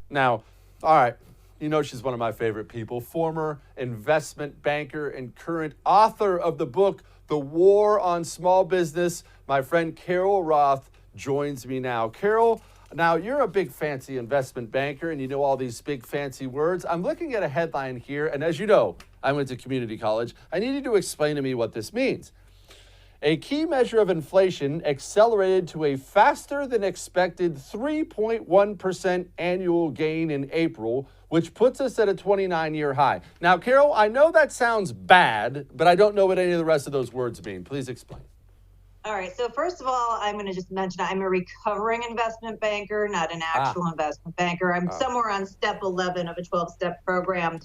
Now, all right, you know she's one of my favorite people, former investment banker and current author of the book, The War on Small Business. My friend Carol Roth joins me now. Carol, now you're a big fancy investment banker and you know all these big fancy words. I'm looking at a headline here, and as you know, I went to community college. I need you to explain to me what this means. A key measure of inflation accelerated to a faster than expected 3.1% annual gain in April, which puts us at a 29-year high. Now, Carol, I know that sounds bad, but I don't know what any of the rest of those words mean. Please explain. All right. So first of all, I'm going to just mention I'm a recovering investment banker, not an actual investment banker. I'm somewhere on step 11 of a 12-step program.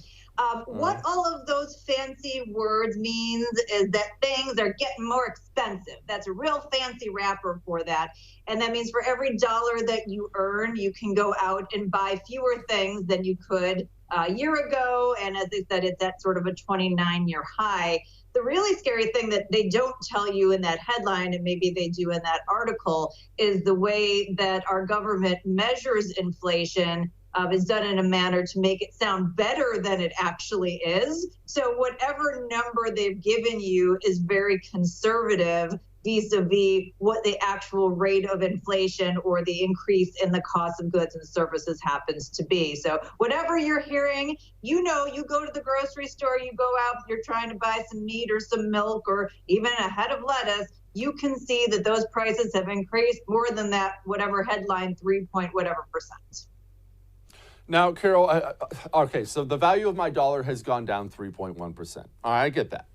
What all of those fancy words means is that things are getting more expensive. That's a real fancy wrapper for that. And that means for every dollar that you earn, you can go out and buy fewer things than you could a year ago. And as I said, it's at sort of a 29-year high. The really scary thing that they don't tell you in that headline, and maybe they do in that article, is the way that our government measures inflation is done in a manner to make it sound better than it actually is. So whatever number they've given you is very conservative vis-a-vis what the actual rate of inflation or the increase in the cost of goods and services happens to be. So whatever you're hearing, you know, you go to the grocery store, you go out, you're trying to buy some meat or some milk or even a head of lettuce, you can see that those prices have increased more than that, whatever headline, 3 point whatever percent. Now, Carol, okay, so the value of my dollar has gone down 3.1%. All right, I get that.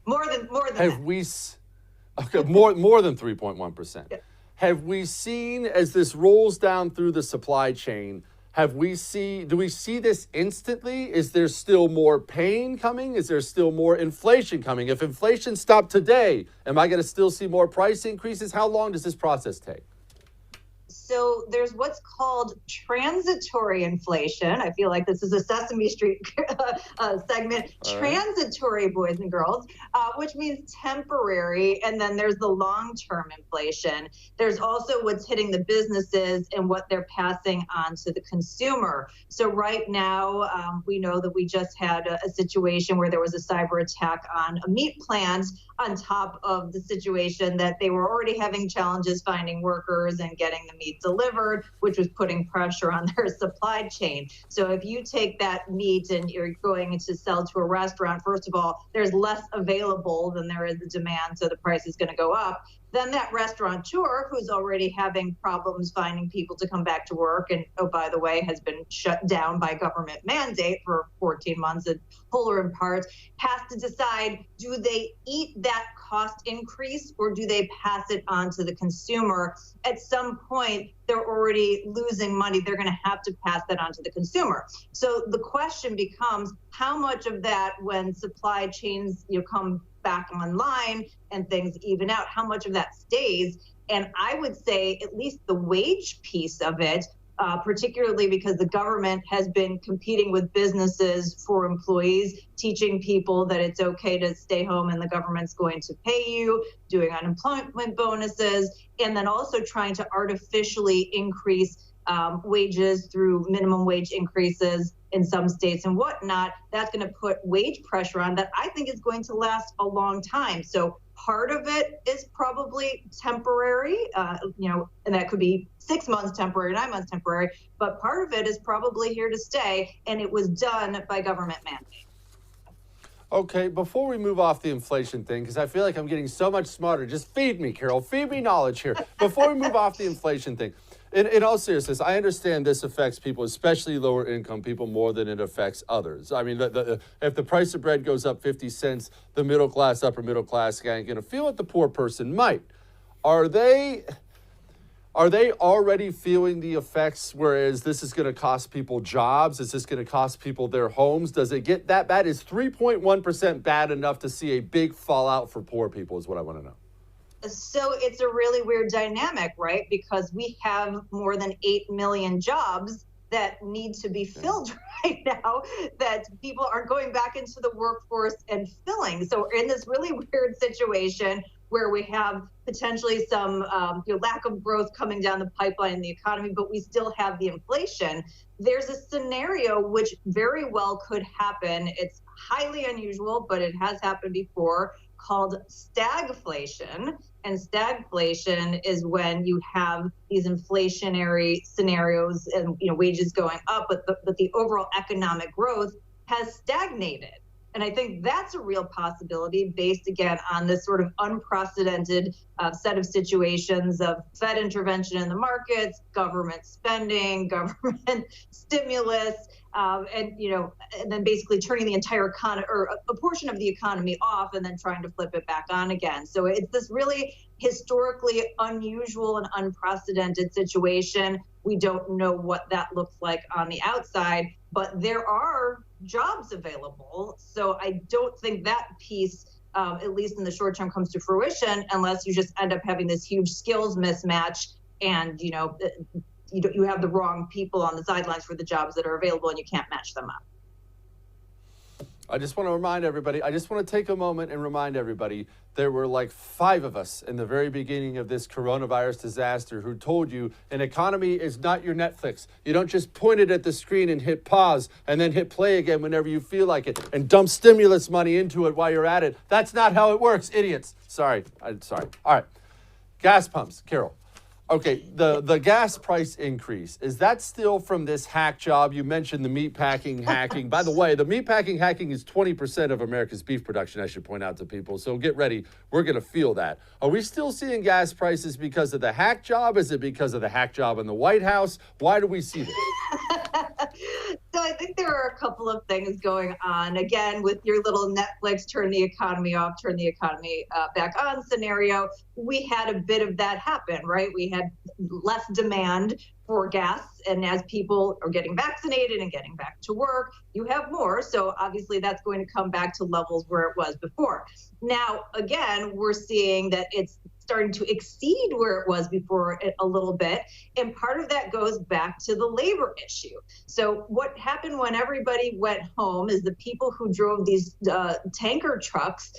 More than have that. Okay, more than 3.1%. Yeah. Have we seen, as this rolls down through the supply chain, do we see this instantly? Is there still more pain coming? Is there still more inflation coming? If inflation stopped today, am I going to still see more price increases? How long does this process take? So there's what's called transitory inflation. I feel like this is a Sesame Street segment. Transitory, boys and girls, which means temporary. And then there's the long-term inflation. There's also what's hitting the businesses and what they're passing on to the consumer. So right now, we know that we just had a situation where there was a cyber attack on a meat plant on top of the situation that they were already having challenges finding workers and getting the meat delivered, which was putting pressure on their supply chain. So if you take that meat and you're going to sell to a restaurant, first of all, there's less available than there is the demand, so the price is going to go up. Then that restaurateur who's already having problems finding people to come back to work and, oh, by the way, has been shut down by government mandate for 14 months in whole or in part, has to decide, do they eat that cost increase or do they pass it on to the consumer? At some point, they're already losing money. They're going to have to pass that on to the consumer. So the question becomes, how much of that, when supply chains come back online and things even out, how much of that stays? And I would say at least the wage piece of it, particularly because the government has been competing with businesses for employees, teaching people that it's okay to stay home and the government's going to pay you, doing unemployment bonuses, and then also trying to artificially increase wages through minimum wage increases in some states and whatnot. That's going to put wage pressure on that I think is going to last a long time. So part of it is probably temporary, and that could be 6 months temporary, 9 months temporary, but part of it is probably here to stay, and it was done by government mandate. Okay, before we move off the inflation thing, because I feel like I'm getting so much smarter, just feed me, Carol, feed me knowledge here. Before we move off the inflation thing, in all seriousness, I understand this affects people, especially lower income people, more than it affects others. I mean, if the price of bread goes up 50 cents, the middle class, upper middle class guy ain't going to feel it. The poor person might. Are they already feeling the effects, whereas this is going to cost people jobs? Is this going to cost people their homes? Does it get that bad? Is 3.1% bad enough to see a big fallout for poor people is what I want to know. So it's a really weird dynamic, right? Because we have more than 8 million jobs that need to be filled right now that people aren't going back into the workforce and filling. So we're in this really weird situation where we have potentially some lack of growth coming down the pipeline in the economy, but we still have the inflation. There's a scenario which very well could happen. It's highly unusual, but it has happened before, called stagflation. And stagflation is when you have these inflationary scenarios and wages going up, but the overall economic growth has stagnated. And I think that's a real possibility based, again, on this sort of unprecedented set of situations of Fed intervention in the markets, government spending, government stimulus, and then basically turning the entire economy or a portion of the economy off and then trying to flip it back on again. So it's this really historically unusual and unprecedented situation. We don't know what that looks like on the outside, but there are jobs available. So I don't think that piece, at least in the short term, comes to fruition unless you just end up having this huge skills mismatch and, you have the wrong people on the sidelines for the jobs that are available and you can't match them up. I just want to remind everybody, I just want to take a moment and remind everybody, there were like 5 of us in the very beginning of this coronavirus disaster who told you an economy is not your Netflix. You don't just point it at the screen and hit pause and then hit play again whenever you feel like it and dump stimulus money into it while you're at it. That's not how it works, idiots. Sorry. All right. Gas pumps, Carol. Okay, the gas price increase, is that still from this hack job? You mentioned the meatpacking hacking. By the way, the meatpacking hacking is 20% of America's beef production, I should point out to people. So get ready. We're going to feel that. Are we still seeing gas prices because of the hack job? Is it because of the hack job in the White House? Why do we see this? So I think there are a couple of things going on. Again, with your little Netflix, turn the economy off, turn the economy back on scenario, we had a bit of that happen, right? We had less demand for gas. And as people are getting vaccinated and getting back to work, you have more. So obviously that's going to come back to levels where it was before. Now, again, we're seeing that it's starting to exceed where it was before a little bit. And part of that goes back to the labor issue. So what happened when everybody went home is the people who drove these tanker trucks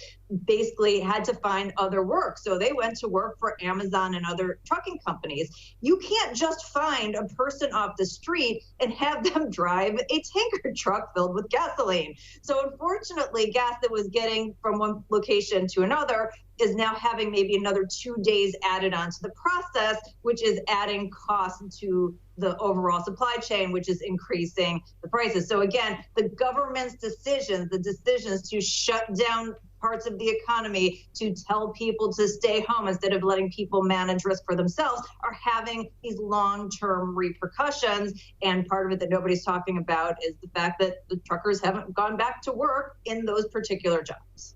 basically had to find other work. So they went to work for Amazon and other trucking companies. You can't just find a person off the street and have them drive a tanker truck filled with gasoline. So unfortunately, gas that was getting from one location to another is now having maybe another 2 days added onto the process, which is adding cost to the overall supply chain, which is increasing the prices. So again, the government's decisions, the decisions to shut down parts of the economy, to tell people to stay home instead of letting people manage risk for themselves, are having these long-term repercussions. And part of it that nobody's talking about is the fact that the truckers haven't gone back to work in those particular jobs.